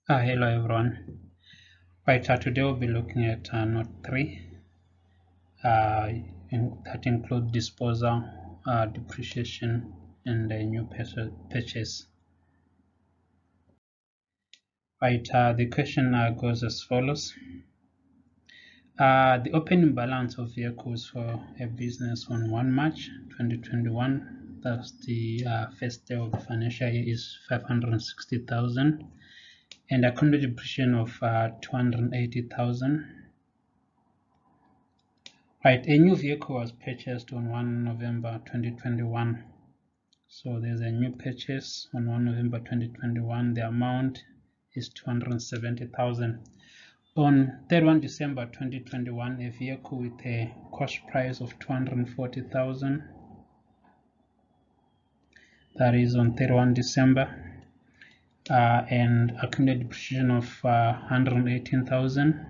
Hello everyone. Right, today we'll be looking at Note 3 that includes disposal, depreciation, and a new purchase. Right, the question goes as follows. The opening balance of vehicles for a business on 1 March 2021, that's the first day of the financial year, is 560,000 and accumulated depreciation of 280,000. Right, a new vehicle was purchased on 1 November 2021. So there's a new purchase on 1 November 2021. The amount is 270,000. On 31 December 2021, a vehicle with a cost price of 240,000. That is on 31 December. And accumulated depreciation of 118,000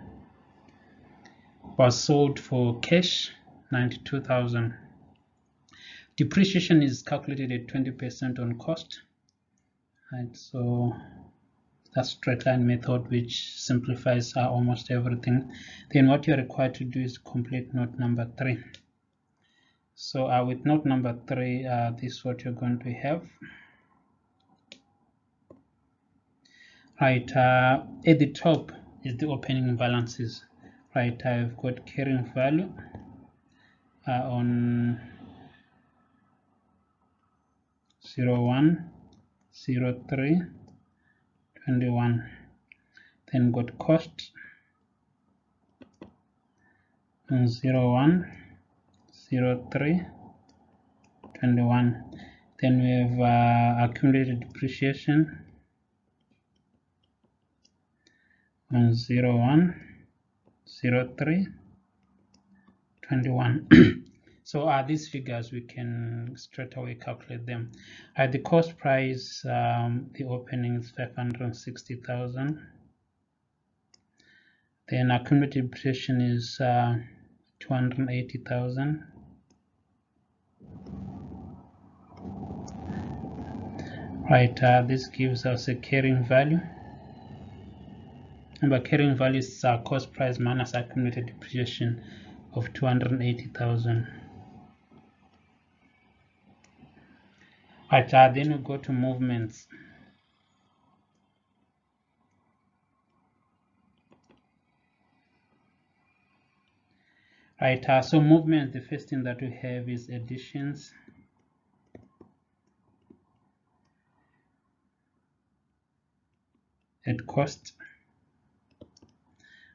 was sold for cash 92,000. Depreciation is calculated at 20% on cost. Right, so that's straight line method, which simplifies almost everything. Then what you're required to do is complete note number 3. So with note number 3, this is what you're going to have. Right, at the top is the opening balances. Right, I've got carrying value on 01, 03, 21. Then got cost on 01, 03, 21. Then we have accumulated depreciation on 01, 03, 21. So these figures we can straight away calculate them. At the cost price, the opening is 560,000. Then accumulated depreciation is 280,000. Right, this gives us a carrying value. Remember, carrying value is cost price minus accumulated depreciation of 280,000. Right, then we go to movements. Right, so movements, the first thing that we have is additions. At cost.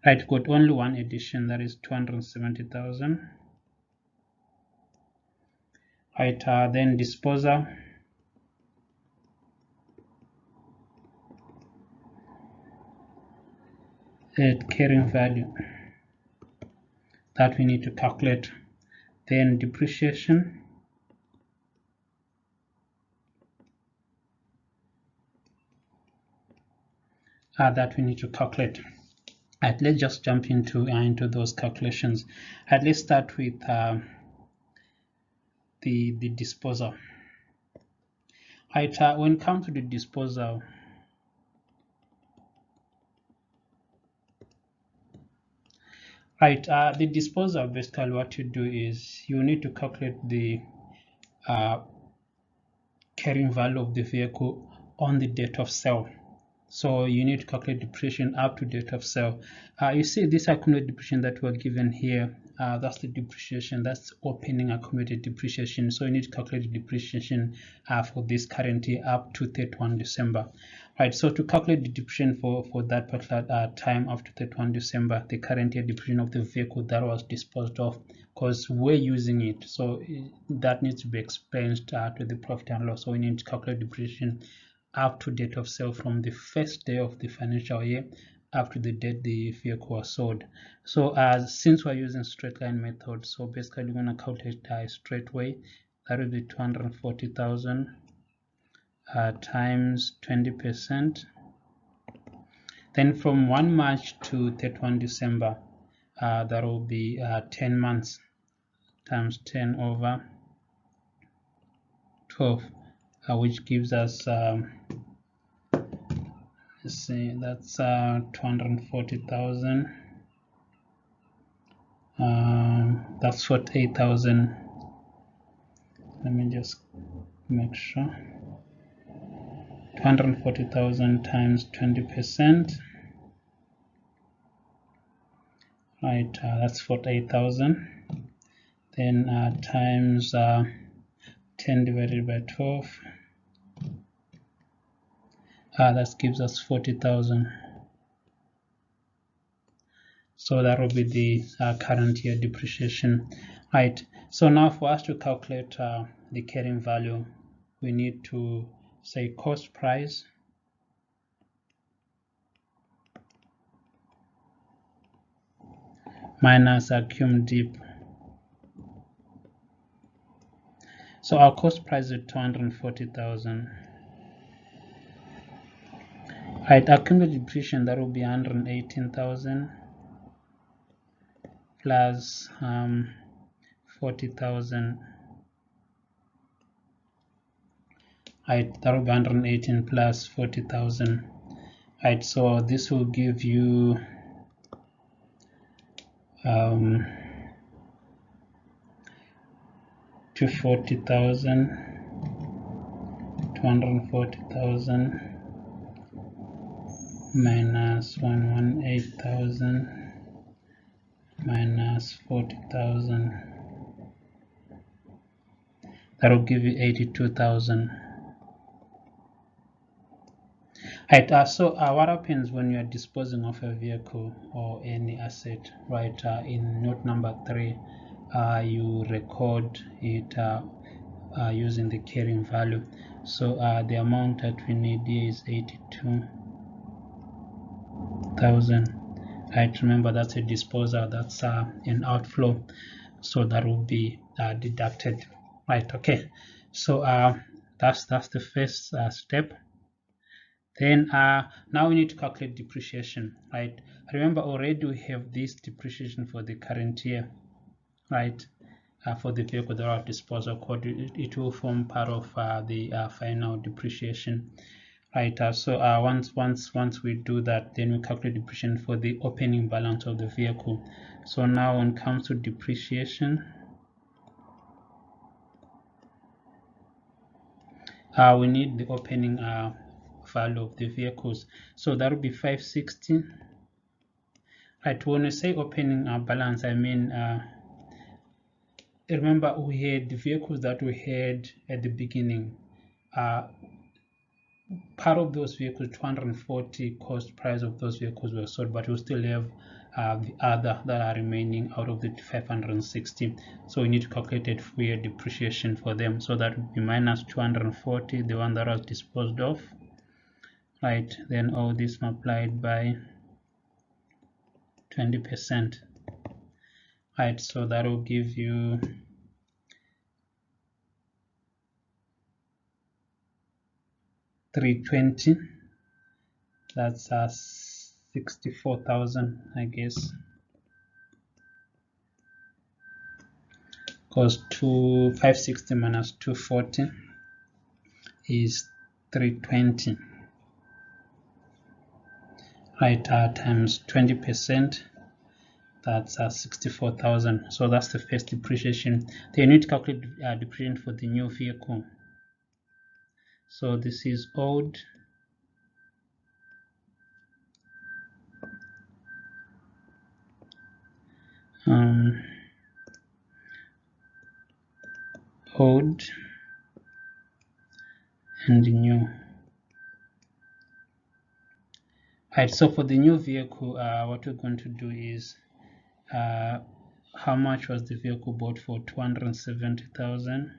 Right, got only one addition, that is 270,000. Right, then disposal. At carrying value that we need to calculate. Then depreciation. That we need to calculate. Right, let's just jump into those calculations. Right, let's start with the disposal. Right, when it comes to the disposal, right, the disposal, basically what you do is you need to calculate the carrying value of the vehicle on the date of sale. So you need to calculate depreciation up to date of sale. You see this accumulated depreciation that we're given here, that's the depreciation, that's opening accumulated depreciation. So you need to calculate the depreciation for this current year up to 31 December. Right, so to calculate the depreciation for that particular time up to 31 December, the current year depreciation of the vehicle that was disposed of, because we're using it, so that needs to be expensed to the profit and loss. So we need to calculate depreciation up to date of sale from the first day of the financial year up to the date the vehicle was sold. So since we're using straight line method, so basically we're going to calculate straight way. That will be 240,000 times 20%. Then from 1 March to 31 December, that will be 10 months times 10 over 12, which gives us let's see, that's 240,000. That's 48,000. Let me just make sure. 240,000 times 20%. Right, that's 48,000. Then times 10 divided by 12. That gives us 40,000. So that will be the current year depreciation. Right, so now for us to calculate the carrying value, we need to say cost price minus cum dip. So our cost price is 240,000. Right, accumulated depreciation, that will be 118,000 plus 40,000. Right, that will be 118 plus 40,000. Right, so this will give you 240,000, 240,000 minus 118,000 minus 40,000. That will give you 82,000. Right, so what happens when you are disposing of a vehicle or any asset? Right, in note number 3, you record it using the carrying value. So the amount that we need here is 82,000. Right, remember that's a disposal, that's an outflow, so that will be deducted. Right, okay, so that's the first step. Then now we need to calculate depreciation. Right, remember already we have this depreciation for the current year, right? For the vehicle that are disposal code, it will form part of the final depreciation. Right, so once we do that, then we calculate depreciation for the opening balance of the vehicle. So now when it comes to depreciation, we need the opening value of the vehicles. So that will be 560. Right, when we say opening balance, I mean remember we had the vehicles that we had at the beginning. Part of those vehicles, 240 cost price of those vehicles were sold, but we still have the other that are remaining out of the 560. So we need to calculate a full year depreciation for them. So that would be minus 240, the one that was disposed of. Right, then all this multiplied by 20%. Right, so that will give you 320. That's 64,000, I guess, because 560 minus 240 is 320. Right, times 20%, that's 64,000. So that's the first depreciation. Then you need to calculate depreciation for the new vehicle. So this is old old and the new. Right, so for the new vehicle, what we're going to do is how much was the vehicle bought for? 270,000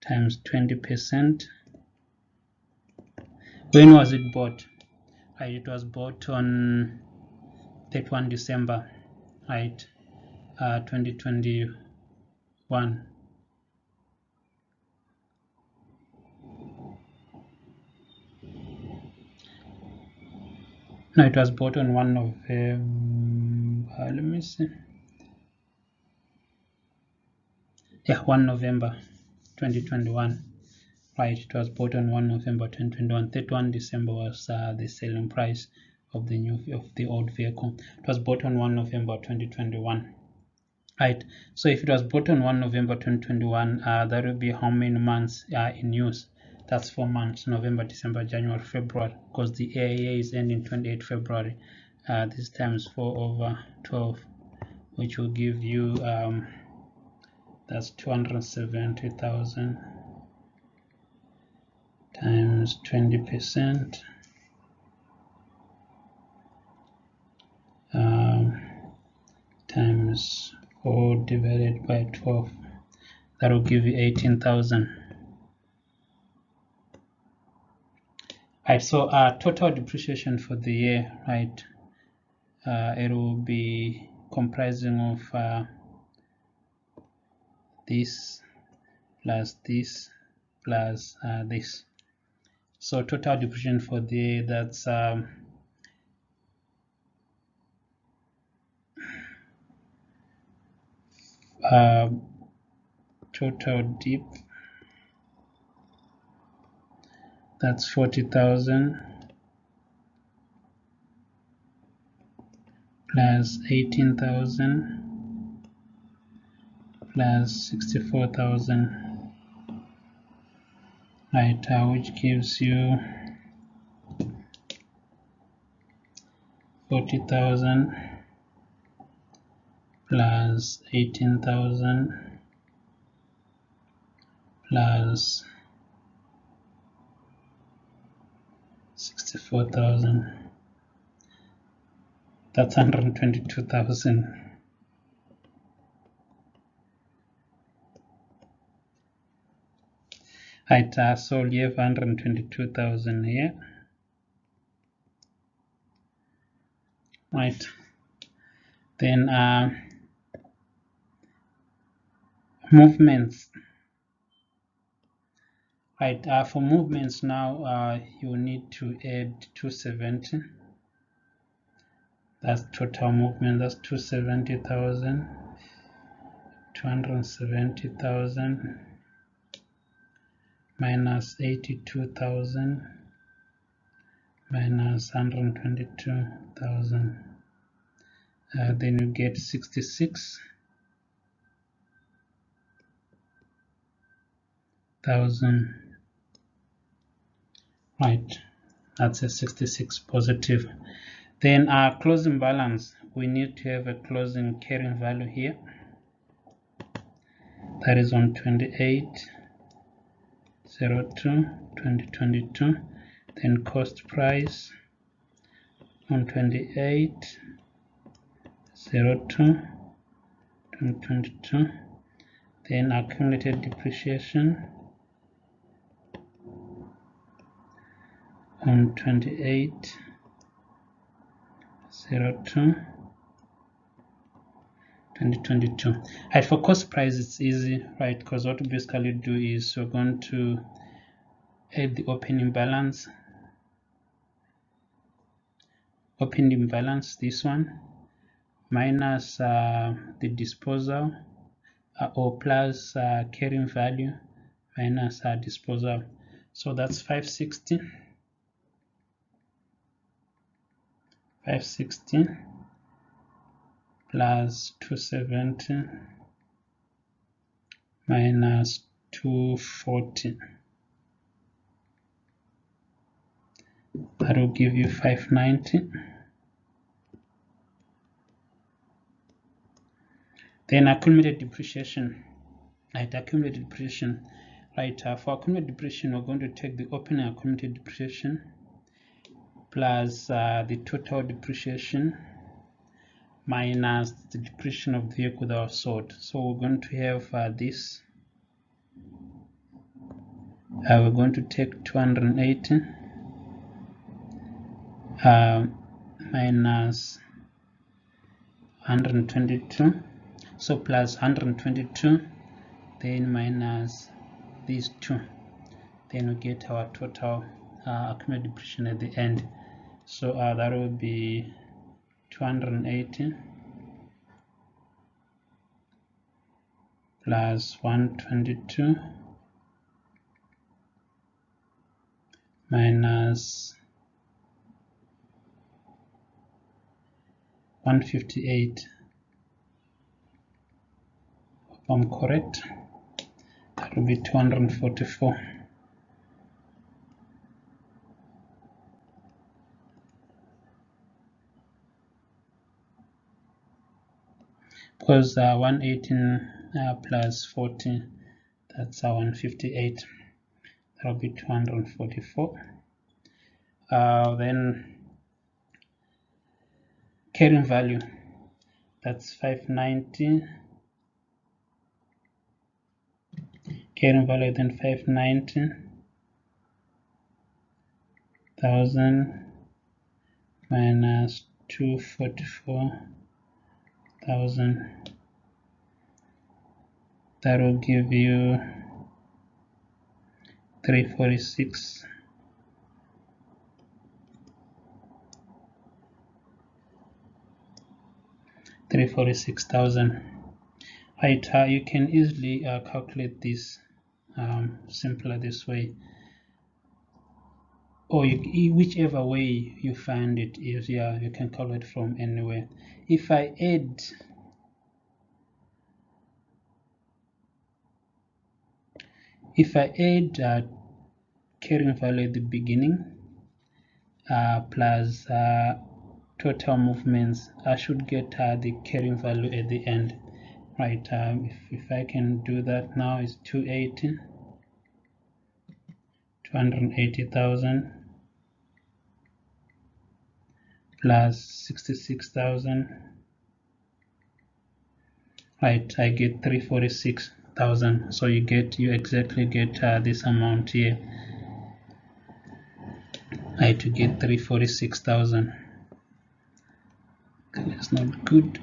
times 20%. When was it bought? Right, it was bought on 31 December, right, 2021. No, it was bought on 1 November. Let me see. Yeah, 1 November 2021. right? It was bought on 1 November 2021. 31 December was the selling price of the old vehicle. It was bought on 1 November 2021. Right, so if it was bought on 1 November 2021, that will be how many months in use? That's 4 months: November, December, January, February, because the AAA is ending 28 February. This times 4 over 12, which will give you that's 270,000 times 20%, times 4 divided by 12. That will give you 18,000. Right, so total depreciation for the year, right, it will be comprising of this plus this plus this. So total depreciation for the year, that's total dip, that's 40,000 plus 18,000 plus 64,000, right, which gives you 40,000 plus 18,000 plus 64,000. That's 122,000. Right, so you have 122,000 here. Right. Then movements. Right, for movements now, you need to add 270. That's total movement. That's 270,000. 270,000 minus 82,000 minus 122,000. Then you get 66,000. Right, that's a 66 positive. Then our closing balance, we need to have a closing carrying value here. That is on 28/02/2022. Then cost price on 28/02/2022. Then accumulated depreciation on 28/02/2022. Right, for cost price it's easy, right, because what we basically do is we're going to add the opening balance, this one, minus the disposal, or plus carrying value minus disposal. So that's 560 plus 270 minus 240. That will give you 590. Then accumulated depreciation. Right, accumulated depreciation. Right, for accumulated depreciation, we're going to take the opening accumulated depreciation plus the total depreciation minus the depreciation of the vehicle that was sold. So we're going to have this. We're going to take 280 minus 122. So plus 122, then minus these two. Then we get our total accumulated depreciation at the end. So that will be 280 plus 122 minus 158. If I'm correct, that will be 244. Because 118 plus 40, that's 158. That will be 244. Then carrying value, that's 590. Carrying value then 590,000 minus 244,000. That will give you 346. $346,000. Right, you can easily calculate this simpler this way, or whichever way you find it easier, you can calculate from anywhere. If I add carrying value at the beginning plus total movements, I should get the carrying value at the end. Right, if I can do that now, is 280,000 plus 66,000. Right, I get 346,000. So you exactly get this amount here. I to get 346,000. That's not good.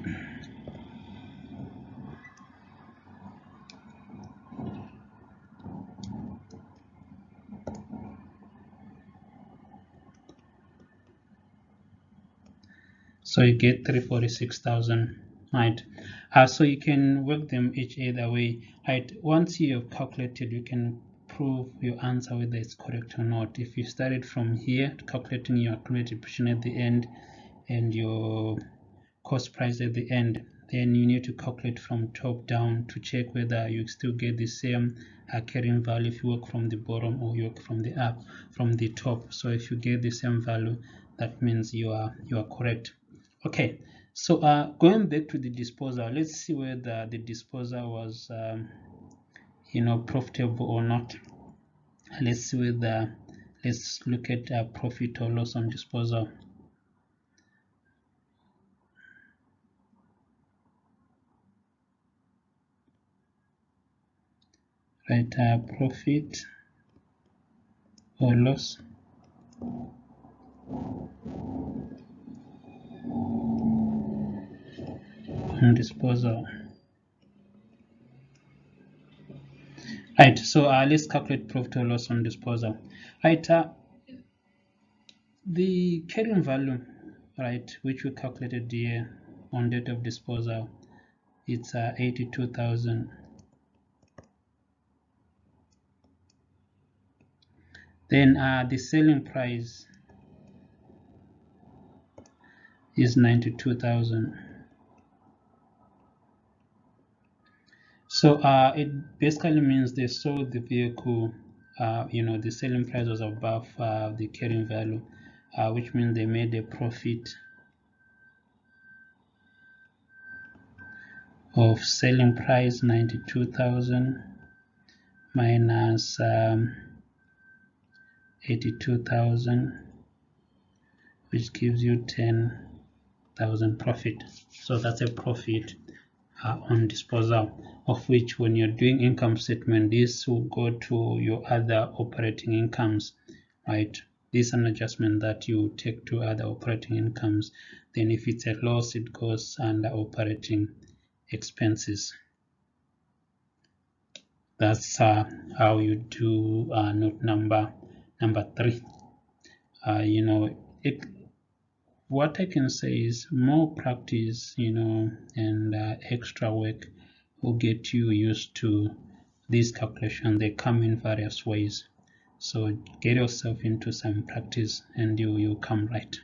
So you get 346,000. Right. So you can work them either way. Right. Once you have calculated, you can prove your answer whether it's correct or not. If you started from here, calculating your accumulated depreciation at the end and your cost price at the end, then you need to calculate from top down to check whether you still get the same carrying value if you work from the bottom or you work from the top. So if you get the same value, that means you are correct. Okay, so going back to the disposal, let's see whether the disposal was profitable or not. Let's look at profit or loss on disposal. Right, profit or loss on disposal. Right, so let's calculate profit or loss on disposal. Right, the carrying value, right, which we calculated here on date of disposal, it's 82,000. Then the selling price is 92,000. So it basically means they sold the vehicle, the selling price was above the carrying value, which means they made a profit of selling price 92,000 minus 82,000, which gives you 10,000 profit. So that's a profit on disposal, of which when you're doing income statement, this will go to your other operating incomes, right? This is an adjustment that you take to other operating incomes. Then if it's a loss, it goes under operating expenses. That's how you do note number 3. What I can say is more practice, and extra work will get you used to these calculations. They come in various ways. So get yourself into some practice and you'll come right.